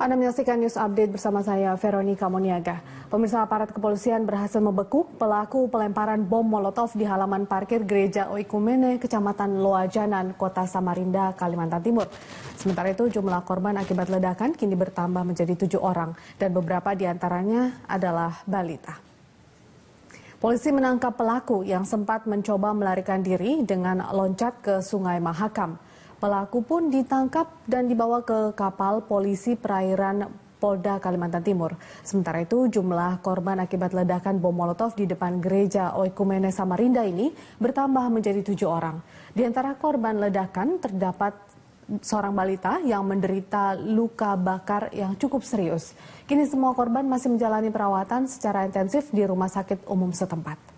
Anda menyaksikan News Update bersama saya, Veronica Moniaga. Pemirsa, aparat kepolisian berhasil membekuk pelaku pelemparan bom Molotov di halaman parkir Gereja Oikumene, Kecamatan Loajanan, Kota Samarinda, Kalimantan Timur. Sementara itu, jumlah korban akibat ledakan kini bertambah menjadi 7 orang, dan beberapa diantaranya adalah balita. Polisi menangkap pelaku yang sempat mencoba melarikan diri dengan loncat ke Sungai Mahakam. Pelaku pun ditangkap dan dibawa ke kapal polisi perairan Polda Kalimantan Timur. Sementara itu, jumlah korban akibat ledakan bom Molotov di depan gereja Oikumene Samarinda ini bertambah menjadi 7 orang. Di antara korban ledakan terdapat seorang balita yang menderita luka bakar yang cukup serius. Kini semua korban masih menjalani perawatan secara intensif di rumah sakit umum setempat.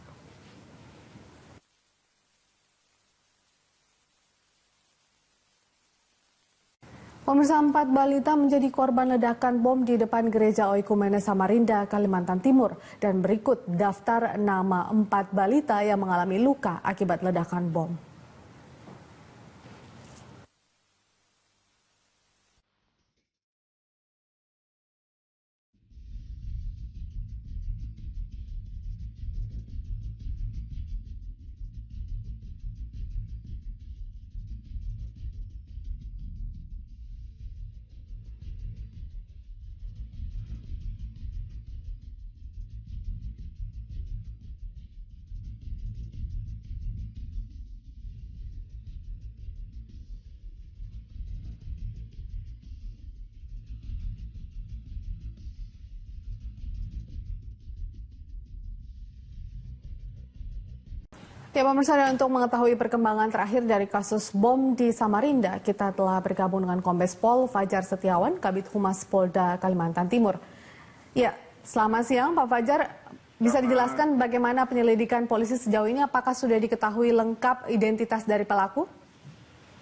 Pemirsa, 4 balita menjadi korban ledakan bom di depan gereja Oikumene Samarinda, Kalimantan Timur. Dan berikut daftar nama 4 balita yang mengalami luka akibat ledakan bom. Ya, pemirsa, dan untuk mengetahui perkembangan terakhir dari kasus bom di Samarinda, kita telah bergabung dengan Kombes Pol Fajar Setiawan, Kabid Humas Polda Kalimantan Timur. Ya, selamat siang Pak Fajar. Bisa dijelaskan bagaimana penyelidikan polisi sejauh ini? Apakah sudah diketahui lengkap identitas dari pelaku?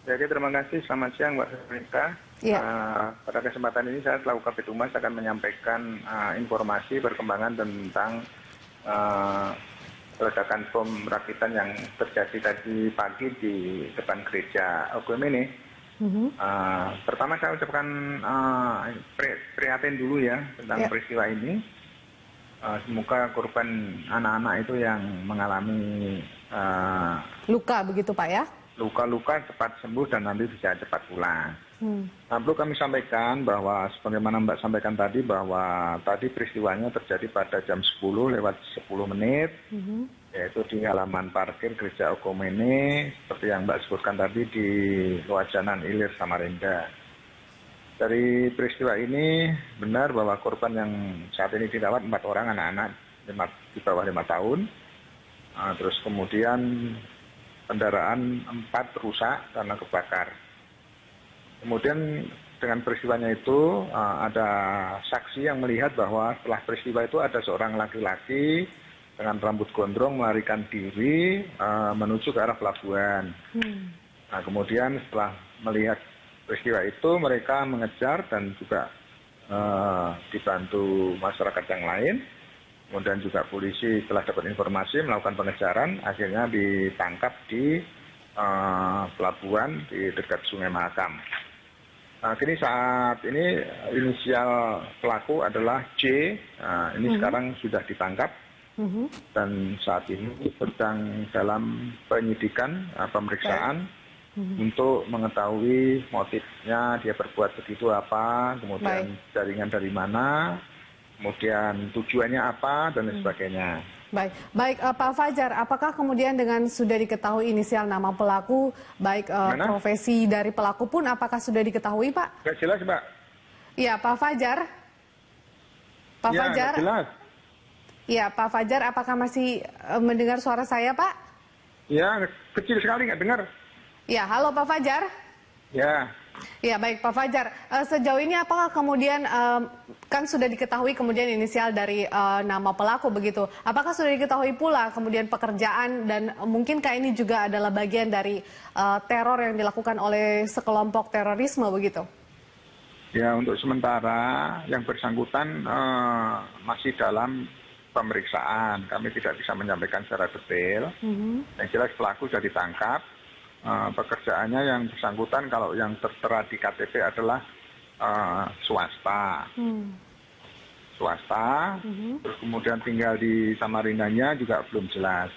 Jadi terima kasih, selamat siang Mbak Veronica. Ya. Pada kesempatan ini saya selaku Kabid Humas akan menyampaikan informasi perkembangan tentang ledakan bom rakitan yang terjadi tadi pagi di depan gereja Oikumene. Pertama saya ucapkan prihatin dulu ya tentang peristiwa ini. Semoga korban anak-anak itu yang mengalami luka begitu Pak ya? Luka-luka cepat sembuh dan nanti bisa cepat pulang. Nah, perlu kami sampaikan bahwa sebagaimana Mbak sampaikan tadi bahwa tadi peristiwanya terjadi pada jam 10 lewat 10 menit, yaitu di halaman parkir Gereja Oikumene, seperti yang Mbak sebutkan tadi di Loajanan Ilir, Samarinda. Dari peristiwa ini benar bahwa korban yang saat ini dirawat 4 orang anak-anak di bawah 5 tahun. Terus kemudian kendaraan 4 rusak karena kebakar. Kemudian dengan peristiwanya itu ada saksi yang melihat bahwa setelah peristiwa itu ada seorang laki-laki dengan rambut gondrong melarikan diri menuju ke arah pelabuhan. Nah, kemudian setelah melihat peristiwa itu mereka mengejar dan juga dibantu masyarakat yang lain. Kemudian juga polisi setelah dapat informasi melakukan pengejaran, akhirnya ditangkap di pelabuhan di dekat Sungai Mahakam. Nah, kini saat ini inisial pelaku adalah C. Nah, ini sekarang sudah ditangkap dan saat ini sedang dalam penyidikan pemeriksaan untuk mengetahui motifnya dia berbuat begitu apa, kemudian jaringan dari mana, kemudian tujuannya apa dan lain sebagainya. Baik, Pak Fajar, apakah kemudian dengan sudah diketahui inisial nama pelaku, baik profesi dari pelaku pun, apakah sudah diketahui, Pak? Nggak jelas, Mbak. Iya, Pak Fajar. Pak Fajar. Nggak jelas. Iya, Pak Fajar, apakah masih mendengar suara saya, Pak? Ya, kecil sekali nggak dengar. Ya, halo Pak Fajar. Ya. Ya, baik Pak Fajar, sejauh ini apakah kemudian kan sudah diketahui kemudian inisial dari nama pelaku begitu, apakah sudah diketahui pula kemudian pekerjaan dan mungkinkah ini juga adalah bagian dari teror yang dilakukan oleh sekelompok terorisme begitu? Ya, untuk sementara yang bersangkutan masih dalam pemeriksaan, kami tidak bisa menyampaikan secara detail. Yang jelas pelaku sudah ditangkap. Pekerjaannya yang bersangkutan kalau yang tertera di KTP adalah swasta. Terus kemudian tinggal di Samarindanya juga belum jelas.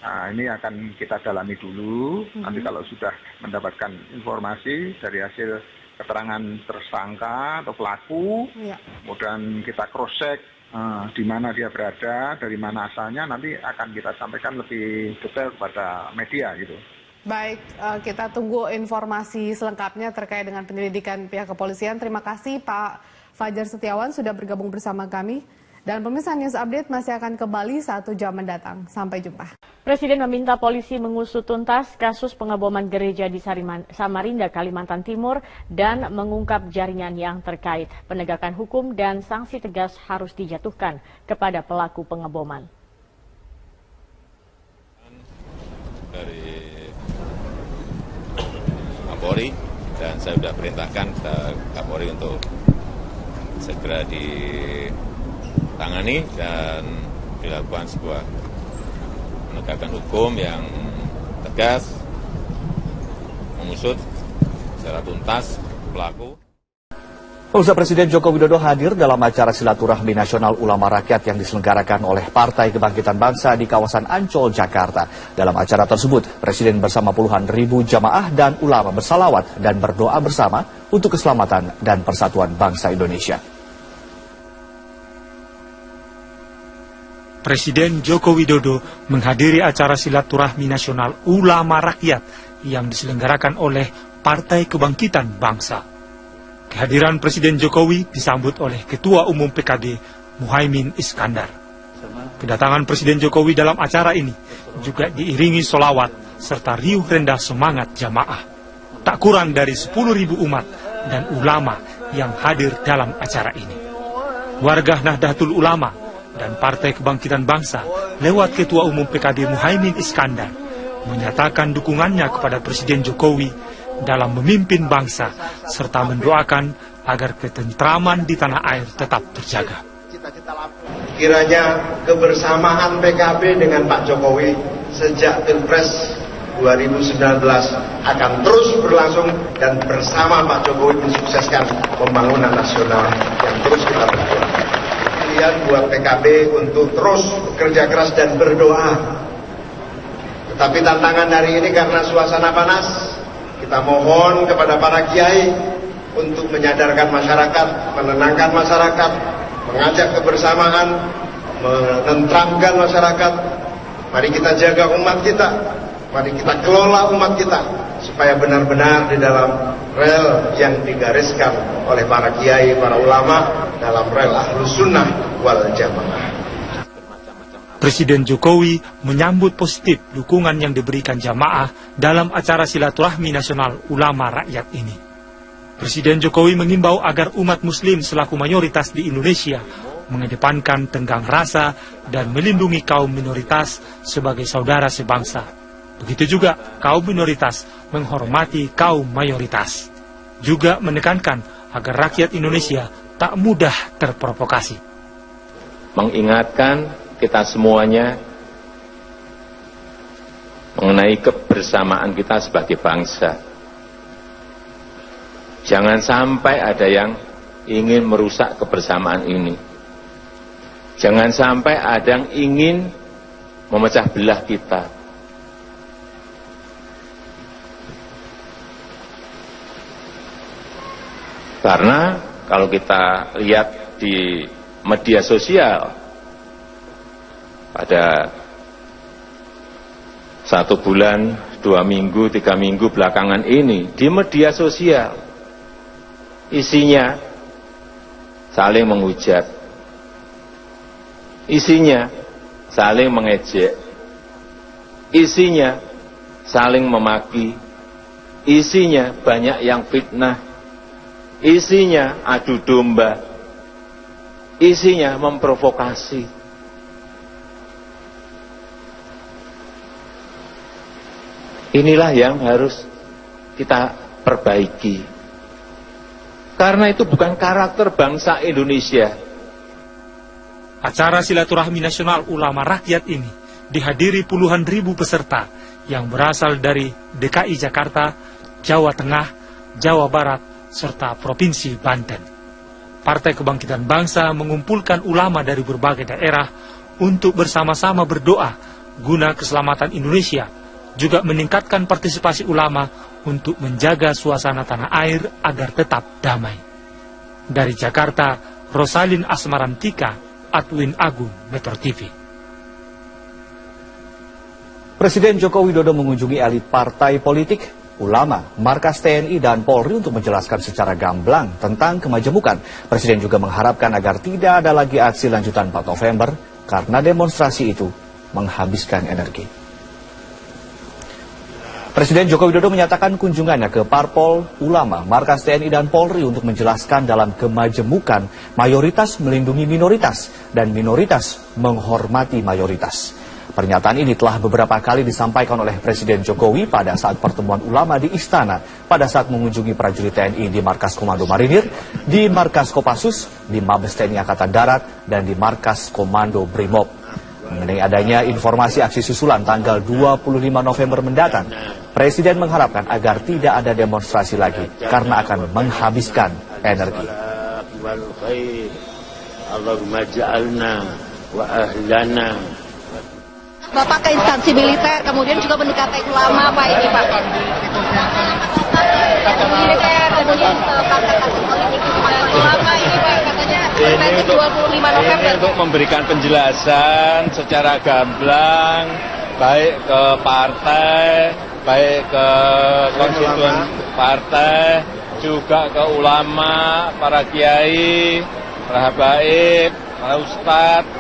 Nah, ini akan kita dalami dulu. Nanti kalau sudah mendapatkan informasi dari hasil keterangan tersangka atau pelaku, kemudian kita cross check di mana dia berada, dari mana asalnya, nanti akan kita sampaikan lebih detail kepada media gitu. Baik, kita tunggu informasi selengkapnya terkait dengan penyelidikan pihak kepolisian. Terima kasih Pak Fajar Setiawan sudah bergabung bersama kami. Dan pemirsa, News Update masih akan kembali 1 jam mendatang. Sampai jumpa. Presiden meminta polisi mengusut tuntas kasus pengeboman gereja di Samarinda, Kalimantan Timur, dan mengungkap jaringan yang terkait. Penegakan hukum dan sanksi tegas harus dijatuhkan kepada pelaku pengeboman. Dari Kapolri, dan saya sudah perintahkan ke Kapolri untuk segera ditangani dan dilakukan sebuah penegakan hukum yang tegas, mengusut secara tuntas pelaku. Pemirsa, Presiden Joko Widodo hadir dalam acara silaturahmi nasional ulama rakyat yang diselenggarakan oleh Partai Kebangkitan Bangsa di kawasan Ancol, Jakarta. Dalam acara tersebut, Presiden bersama puluhan ribu jamaah dan ulama bersalawat dan berdoa bersama untuk keselamatan dan persatuan bangsa Indonesia. Presiden Joko Widodo menghadiri acara silaturahmi nasional ulama rakyat yang diselenggarakan oleh Partai Kebangkitan Bangsa. Kehadiran Presiden Jokowi disambut oleh Ketua Umum PKB Muhaimin Iskandar. Kedatangan Presiden Jokowi dalam acara ini juga diiringi solawat serta riuh rendah semangat jamaah. Tak kurang dari 10.000 umat dan ulama yang hadir dalam acara ini. Warga Nahdlatul Ulama dan Partai Kebangkitan Bangsa lewat Ketua Umum PKB Muhaimin Iskandar menyatakan dukungannya kepada Presiden Jokowi dalam memimpin bangsa serta mendoakan agar ketentraman di tanah air tetap terjaga. Kiranya kebersamaan PKB dengan Pak Jokowi sejak Pilpres 2019 akan terus berlangsung dan bersama Pak Jokowi mensukseskan pembangunan nasional yang terus kita berjuang. Pilihan buat PKB untuk terus bekerja keras dan berdoa. Tetapi tantangan hari ini karena suasana panas, kita mohon kepada para kiai untuk menyadarkan masyarakat, menenangkan masyarakat, mengajak kebersamaan, menenteramkan masyarakat. Mari kita jaga umat kita, mari kita kelola umat kita, supaya benar-benar di dalam rel yang digariskan oleh para kiai, para ulama, dalam rel Ahlus Sunnah wal Jamaah. Presiden Jokowi menyambut positif dukungan yang diberikan jamaah dalam acara silaturahmi nasional ulama rakyat ini. Presiden Jokowi mengimbau agar umat muslim selaku mayoritas di Indonesia mengedepankan tenggang rasa dan melindungi kaum minoritas sebagai saudara sebangsa. Begitu juga kaum minoritas menghormati kaum mayoritas. Juga menekankan agar rakyat Indonesia tak mudah terprovokasi. Mengingatkan kita semuanya mengenai kebersamaan kita sebagai bangsa. Jangan sampai ada yang ingin merusak kebersamaan ini. Jangan sampai ada yang ingin memecah belah kita. Karena kalau kita lihat di media sosial, pada 1 bulan, 2 minggu, 3 minggu belakangan ini, di media sosial, isinya saling menghujat, isinya saling mengejek, isinya saling memaki, isinya banyak yang fitnah, isinya adu domba, isinya memprovokasi. Inilah yang harus kita perbaiki. Karena itu bukan karakter bangsa Indonesia. Acara silaturahmi nasional ulama rakyat ini dihadiri puluhan ribu peserta yang berasal dari DKI Jakarta, Jawa Tengah, Jawa Barat, serta Provinsi Banten. Partai Kebangkitan Bangsa mengumpulkan ulama dari berbagai daerah untuk bersama-sama berdoa guna keselamatan Indonesia, juga meningkatkan partisipasi ulama untuk menjaga suasana tanah air agar tetap damai. Dari Jakarta, Rosalin Asmarantika, Adwin Agung, Metro TV. Presiden Joko Widodo mengunjungi elit partai politik, ulama, markas TNI dan Polri untuk menjelaskan secara gamblang tentang kemajemukan. Presiden juga mengharapkan agar tidak ada lagi aksi lanjutan 4 November karena demonstrasi itu menghabiskan energi. Presiden Joko Widodo menyatakan kunjungannya ke parpol, ulama, markas TNI dan Polri untuk menjelaskan dalam kemajemukan mayoritas melindungi minoritas dan minoritas menghormati mayoritas. Pernyataan ini telah beberapa kali disampaikan oleh Presiden Jokowi pada saat pertemuan ulama di Istana, pada saat mengunjungi prajurit TNI di Markas Komando Marinir, di Markas Kopassus, di Mabes TNI Angkatan Darat, dan di Markas Komando Brimob. Mengenai adanya informasi aksi susulan tanggal 25 November mendatang, Presiden mengharapkan agar tidak ada demonstrasi lagi karena akan menghabiskan energi. Allahumma ja'alna wa ahlana. Bapak ke instansi militer, kemudian juga mendekati ulama, Pak, ini Pak. Militer, kemudian ke partai-partai politik, ulama ini Pak, katanya untuk 25 November. Ini untuk memberikan penjelasan secara gamblang, baik ke partai, baik ke konstituen partai, juga ke ulama, para kiai, para habaib, para ustadz,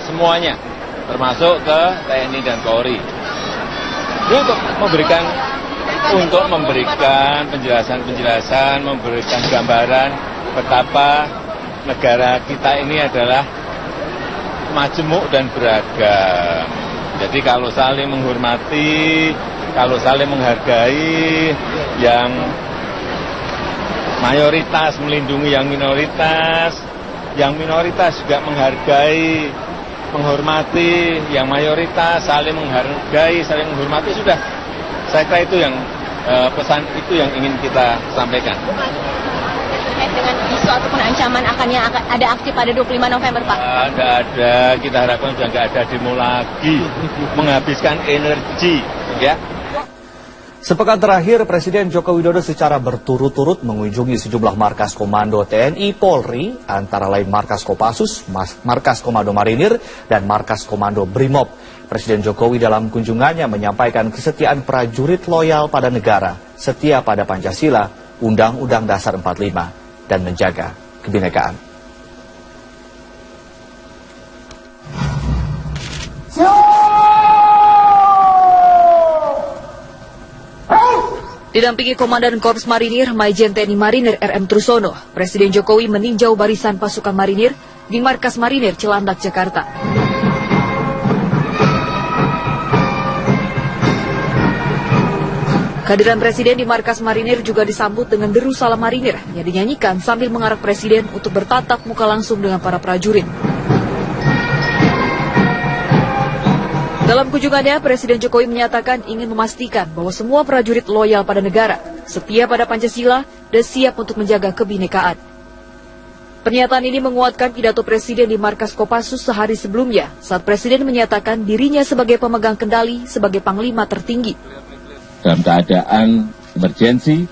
semuanya, termasuk ke TNI dan Polri. Ini untuk memberikan penjelasan, memberikan gambaran betapa negara kita ini adalah majemuk dan beragam. Jadi kalau saling menghormati, kalau saling menghargai, yang mayoritas melindungi yang minoritas juga menghargai, menghormati, yang mayoritas saling menghargai, saling menghormati, sudah. Saya kira itu yang pesan itu yang ingin kita sampaikan. Dengan isu ataupun ancaman akannya ada aksi pada 25 November, Pak? Tidak ada, kita harapkan sudah nggak ada demo lagi, menghabiskan energi, ya. Sepekan terakhir, Presiden Joko Widodo secara berturut-turut mengunjungi sejumlah markas komando TNI Polri, antara lain Markas Kopassus, Markas Komando Marinir, dan Markas Komando Brimob. Presiden Jokowi dalam kunjungannya menyampaikan kesetiaan prajurit loyal pada negara, setia pada Pancasila, Undang-Undang Dasar 45, dan menjaga kebinekaan. Didampingi Komandan Korps Marinir Maijen TNI Marinir RM Trusono, Presiden Jokowi meninjau barisan pasukan marinir di Markas Marinir Cilandak, Jakarta. Kehadiran Presiden di Markas Marinir juga disambut dengan deru salam marinir yang dinyanyikan sambil mengarak Presiden untuk bertatap muka langsung dengan para prajurit. Dalam kunjungannya, Presiden Jokowi menyatakan ingin memastikan bahwa semua prajurit loyal pada negara, setia pada Pancasila, dan siap untuk menjaga kebinekaan. Pernyataan ini menguatkan pidato Presiden di Markas Kopassus sehari sebelumnya, saat Presiden menyatakan dirinya sebagai pemegang kendali sebagai Panglima tertinggi. Dalam keadaan emergensi,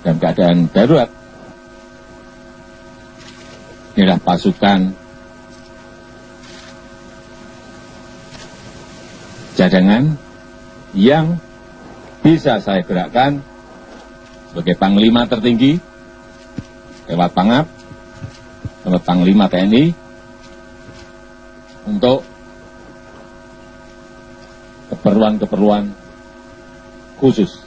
dalam keadaan darurat, inilah pasukan cadangan yang bisa saya gerakkan sebagai Panglima tertinggi lewat Pangap, lewat Panglima TNI untuk keperluan-keperluan khusus.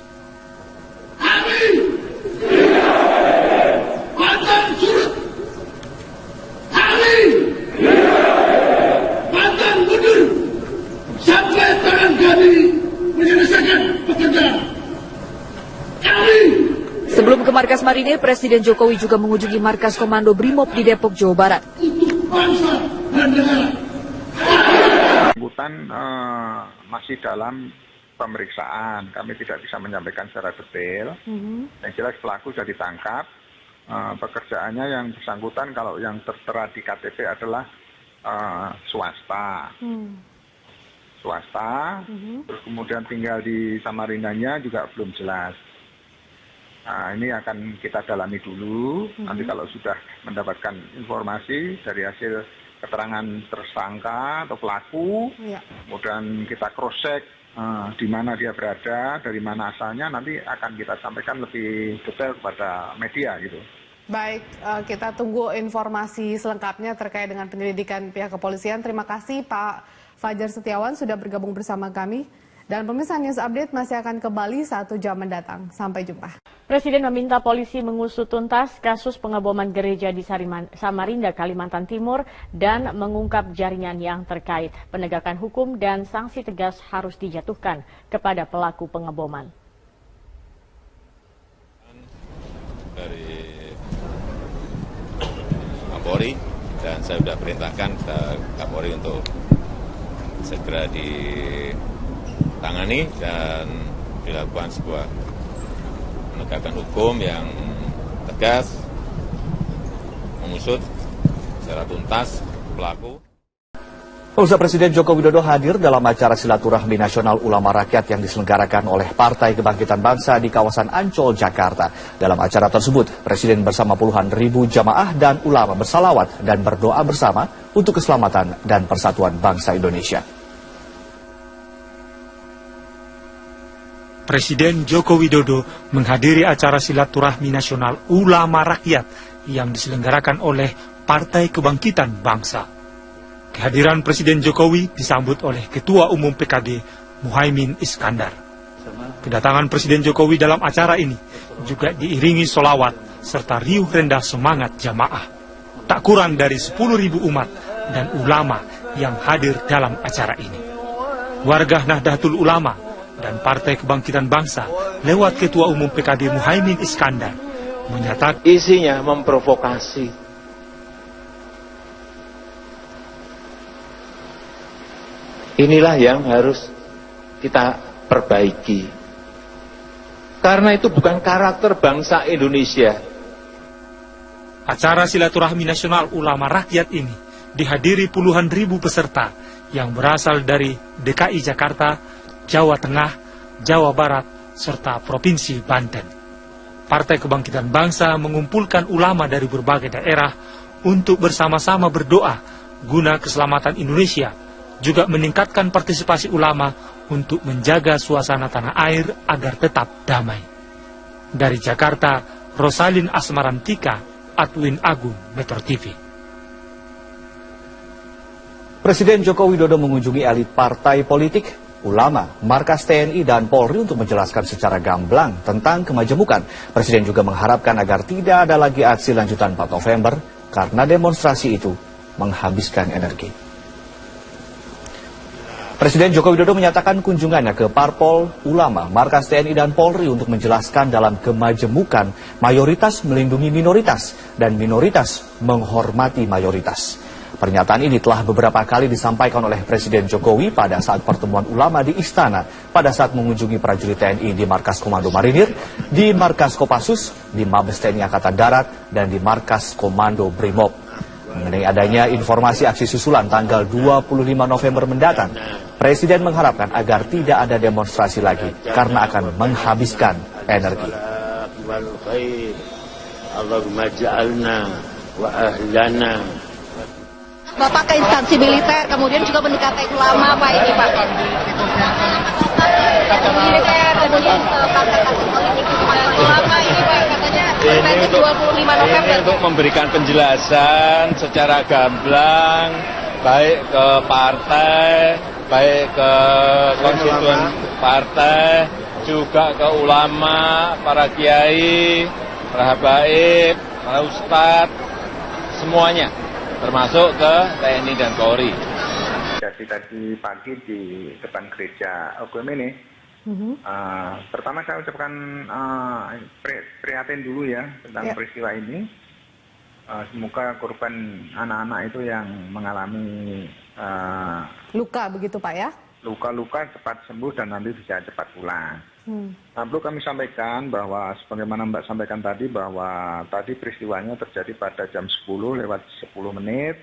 Sebelum ke Markas Marinir, Presiden Jokowi juga mengunjungi Markas Komando Brimob di Depok, Jawa Barat. Sambutan masih dalam pemeriksaan. Kami tidak bisa menyampaikan secara detail. Yang jelas pelaku sudah ditangkap. Pekerjaannya yang bersangkutan kalau yang tertera di KTP adalah swasta. Terus kemudian tinggal di Samarindanya juga belum jelas. Nah, ini akan kita dalami dulu. Nanti kalau sudah mendapatkan informasi dari hasil keterangan tersangka atau pelaku, kemudian kita cross check di mana dia berada, dari mana asalnya, nanti akan kita sampaikan lebih detail kepada media gitu. Baik, kita tunggu informasi selengkapnya terkait dengan penyelidikan pihak kepolisian. Terima kasih Pak Fajar Setiawan sudah bergabung bersama kami. Dan pemirsa, News Update masih akan kembali 1 jam mendatang. Sampai jumpa. Presiden meminta polisi mengusut tuntas kasus pengeboman gereja di Samarinda, Kalimantan Timur, dan mengungkap jaringan yang terkait. Penegakan hukum dan sanksi tegas harus dijatuhkan kepada pelaku pengeboman. Dari Kapolri, dan saya sudah perintahkan ke Kapolri untuk segera ditangani dan dilakukan sebuah penegakan hukum yang tegas, mengusut secara tuntas pelaku. Pemirsa, Presiden Joko Widodo hadir dalam acara silaturahmi nasional ulama rakyat yang diselenggarakan oleh Partai Kebangkitan Bangsa di kawasan Ancol, Jakarta. Dalam acara tersebut, Presiden bersama puluhan ribu jamaah dan ulama bersalawat dan berdoa bersama untuk keselamatan dan persatuan bangsa Indonesia. Presiden Joko Widodo menghadiri acara silaturahmi nasional ulama rakyat yang diselenggarakan oleh Partai Kebangkitan Bangsa. Kehadiran Presiden Jokowi disambut oleh Ketua Umum PKB Muhaimin Iskandar. Kedatangan Presiden Jokowi dalam acara ini juga diiringi solawat serta riuh rendah semangat jamaah. Tak kurang dari 10.000 umat dan ulama yang hadir dalam acara ini. Warga Nahdlatul Ulama dan Partai Kebangkitan Bangsa lewat Ketua Umum PKB Muhaimin Iskandar menyatakan isinya memprovokasi. Inilah yang harus kita perbaiki. Karena itu bukan karakter bangsa Indonesia. Acara silaturahmi nasional ulama rakyat ini dihadiri puluhan ribu peserta yang berasal dari DKI Jakarta, Jawa Tengah, Jawa Barat, serta Provinsi Banten. Partai Kebangkitan Bangsa mengumpulkan ulama dari berbagai daerah untuk bersama-sama berdoa guna keselamatan Indonesia, juga meningkatkan partisipasi ulama untuk menjaga suasana tanah air agar tetap damai. Dari Jakarta, Rosalin Asmarantika, Adwin Agung, Metro TV. Presiden Joko Widodo mengunjungi elit partai politik, ulama, markas TNI dan Polri untuk menjelaskan secara gamblang tentang kemajemukan. Presiden juga mengharapkan agar tidak ada lagi aksi lanjutan 4 November karena demonstrasi itu menghabiskan energi. Presiden Joko Widodo menyatakan kunjungannya ke Parpol, ulama, markas TNI dan Polri untuk menjelaskan dalam kemajemukan mayoritas melindungi minoritas dan minoritas menghormati mayoritas. Pernyataan ini telah beberapa kali disampaikan oleh Presiden Jokowi pada saat pertemuan ulama di Istana, pada saat mengunjungi prajurit TNI di Markas Komando Marinir, di Markas Kopassus, di Mabes TNI Angkatan Darat, dan di Markas Komando Brimob. Mengenai adanya informasi aksi susulan tanggal 25 November mendatang, Presiden mengharapkan agar tidak ada demonstrasi lagi karena akan menghabiskan energi. Allahumma ja'alna wa ahlana. Bapak ke instansi militer, kemudian juga mendekati ulama, Pak, ini Pak. Militer, kemudian ke partai politik dan ulama ini Pak, katanya sampai 25 November. Ini untuk memberikan penjelasan secara gamblang, baik ke partai, baik ke konstituen partai, juga ke ulama, para kiai, para habaib, para ustadz, semuanya, termasuk ke TNI dan Polri. Jadi tadi pagi di depan gereja Okumene, pertama saya ucapkan prihatin dulu ya tentang peristiwa ini. Semoga korban anak-anak itu yang mengalami luka begitu Pak ya? luka-luka cepat sembuh dan nanti bisa cepat pulang. Nah, perlu kami sampaikan bahwa sebagaimana Mbak sampaikan tadi bahwa tadi peristiwanya terjadi pada jam 10 lewat 10 menit,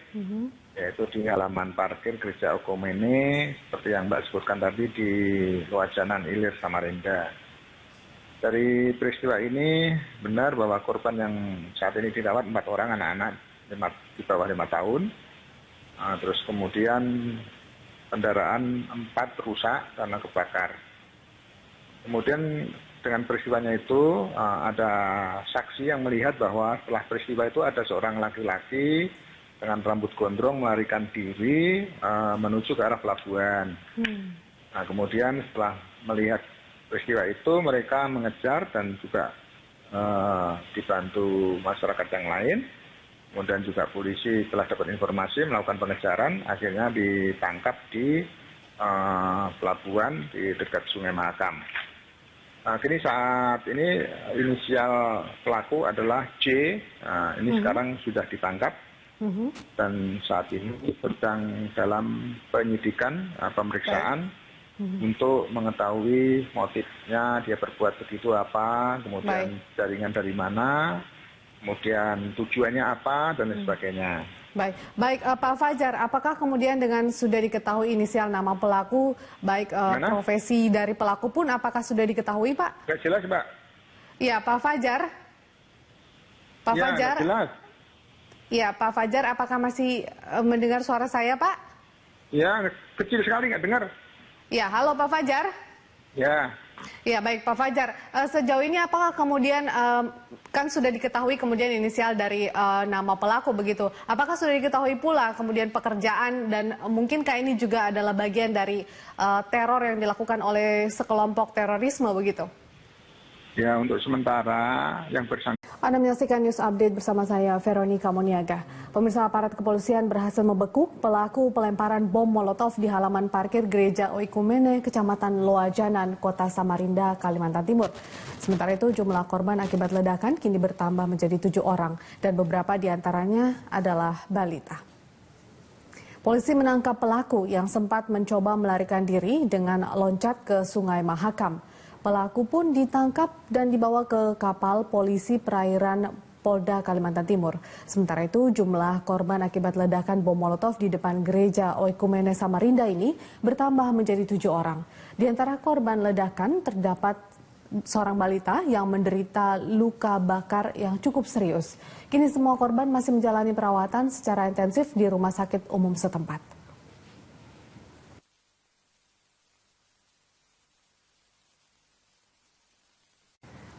yaitu di halaman parkir Gereja Oikumene, seperti yang Mbak sebutkan tadi di Loajanan Ilir, Samarinda. Dari peristiwa ini benar bahwa korban yang saat ini dirawat 4 orang anak-anak di bawah 5 tahun. Terus kemudian kendaraan 4 rusak karena kebakar. Kemudian dengan peristiwanya itu ada saksi yang melihat bahwa setelah peristiwa itu ada seorang laki-laki dengan rambut gondrong melarikan diri menuju ke arah pelabuhan. Nah, kemudian setelah melihat peristiwa itu mereka mengejar dan juga dibantu masyarakat yang lain. Kemudian juga polisi telah dapat informasi melakukan pengejaran, akhirnya ditangkap di pelabuhan di dekat Sungai Mahakam. Nah, kini saat ini inisial pelaku adalah C. Nah, ini sekarang sudah ditangkap dan saat ini sedang dalam penyidikan pemeriksaan untuk mengetahui motifnya dia berbuat begitu apa, kemudian jaringan dari mana, kemudian tujuannya apa dan lain sebagainya. Baik, Pak Fajar, apakah kemudian dengan sudah diketahui inisial nama pelaku, baik profesi dari pelaku pun apakah sudah diketahui, Pak? Nggak jelas, Mbak. Iya, Pak Fajar. Pak Fajar. Jelas. Iya, Pak Fajar, apakah masih mendengar suara saya, Pak? Ya, kecil sekali nggak dengar. Ya, halo Pak Fajar. Ya. Ya, baik Pak Fajar. Sejauh ini apakah kemudian kan sudah diketahui kemudian inisial dari nama pelaku begitu. Apakah sudah diketahui pula kemudian pekerjaan dan mungkinkah ini juga adalah bagian dari teror yang dilakukan oleh sekelompok terorisme begitu? Ya, untuk sementara yang bersangkutan. Anda menyaksikan News Update bersama saya, Veronica Moniaga. Pemirsa, aparat kepolisian berhasil membekuk pelaku pelemparan bom Molotov di halaman parkir Gereja Oikumene, Kecamatan Loajanan, Kota Samarinda, Kalimantan Timur. Sementara itu, jumlah korban akibat ledakan kini bertambah menjadi 7 orang dan beberapa diantaranya adalah balita. Polisi menangkap pelaku yang sempat mencoba melarikan diri dengan loncat ke Sungai Mahakam. Pelaku pun ditangkap dan dibawa ke kapal polisi perairan Polda Kalimantan Timur. Sementara itu, jumlah korban akibat ledakan bom Molotov di depan Gereja Oikumene Samarinda ini bertambah menjadi 7 orang. Di antara korban ledakan terdapat seorang balita yang menderita luka bakar yang cukup serius. Kini semua korban masih menjalani perawatan secara intensif di rumah sakit umum setempat.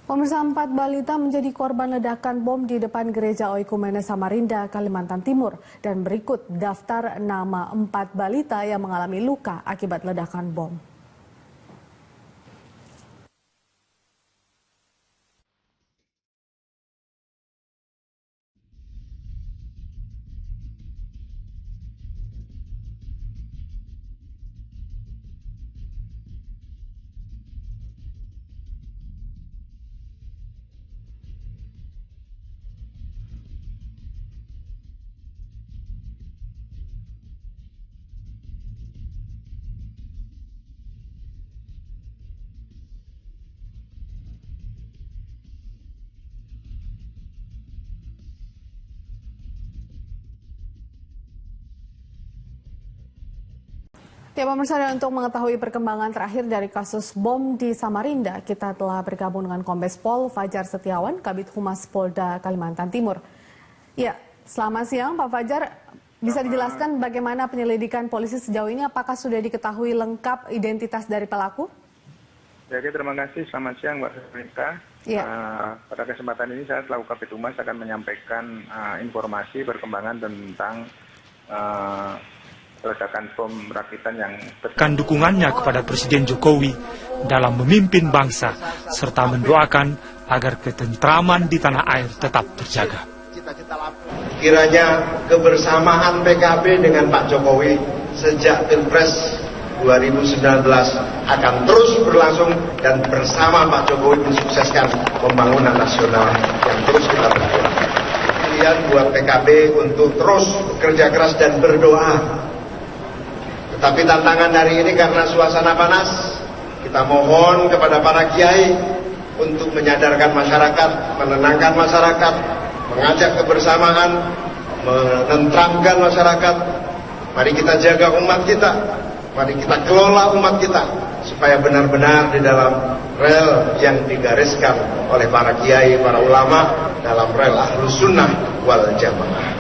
Pemirsa, 4 balita menjadi korban ledakan bom di depan Gereja Oikumene Samarinda, Kalimantan Timur. Dan berikut daftar nama 4 balita yang mengalami luka akibat ledakan bom. Ya, pemirsa, dan untuk mengetahui perkembangan terakhir dari kasus bom di Samarinda, kita telah bergabung dengan Kombes Pol Fajar Setiawan, Kabid Humas Polda Kalimantan Timur. Ya, selamat siang Pak Fajar. Bisa dijelaskan bagaimana penyelidikan polisi sejauh ini? Apakah sudah diketahui lengkap identitas dari pelaku? Jadi terima kasih, selamat siang Mbak Veronica. Ya. Pada kesempatan ini saya selaku Kabid Humas akan menyampaikan informasi perkembangan tentang ledakan bom rakitan yang dukungannya kepada Presiden Jokowi dalam memimpin bangsa serta mendoakan agar ketentraman di tanah air tetap terjaga. Kiranya kebersamaan PKB dengan Pak Jokowi sejak Pilpres 2019 akan terus berlangsung dan bersama Pak Jokowi mensukseskan pembangunan nasional yang terus kita berjuang. Pilihan buat PKB untuk terus bekerja keras dan berdoa. Tapi tantangan hari ini karena suasana panas, kita mohon kepada para kiai untuk menyadarkan masyarakat, menenangkan masyarakat, mengajak kebersamaan, menenteramkan masyarakat. Mari kita jaga umat kita, mari kita kelola umat kita, supaya benar-benar di dalam rel yang digariskan oleh para kiai, para ulama, dalam rel Ahlus Sunnah wal Jamaah.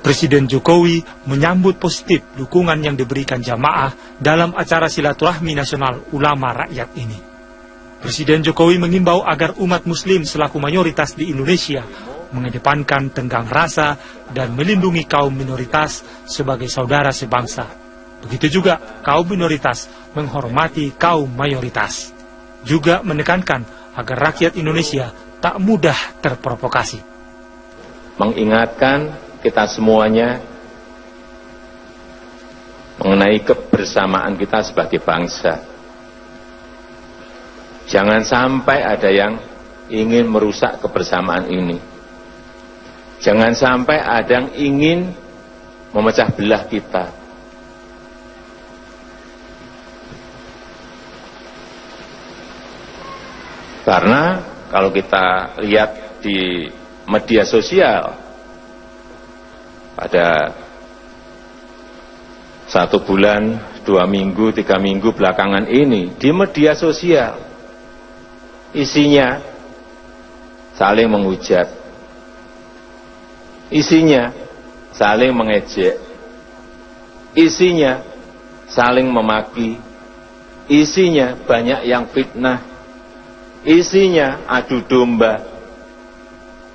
Presiden Jokowi menyambut positif dukungan yang diberikan jamaah dalam acara silaturahmi nasional ulama rakyat ini. Presiden Jokowi mengimbau agar umat muslim selaku mayoritas di Indonesia mengedepankan tenggang rasa dan melindungi kaum minoritas sebagai saudara sebangsa. Begitu juga kaum minoritas menghormati kaum mayoritas. Juga menekankan agar rakyat Indonesia tak mudah terprovokasi. Mengingatkan kita semuanya mengenai kebersamaan kita sebagai bangsa. Jangan sampai ada yang ingin merusak kebersamaan ini. Jangan sampai ada yang ingin memecah belah kita. Karena kalau kita lihat di media sosial, pada 1 bulan, 2 minggu, 3 minggu belakangan ini, di media sosial, isinya saling menghujat, isinya saling mengejek, isinya saling memaki, isinya banyak yang fitnah, isinya adu domba,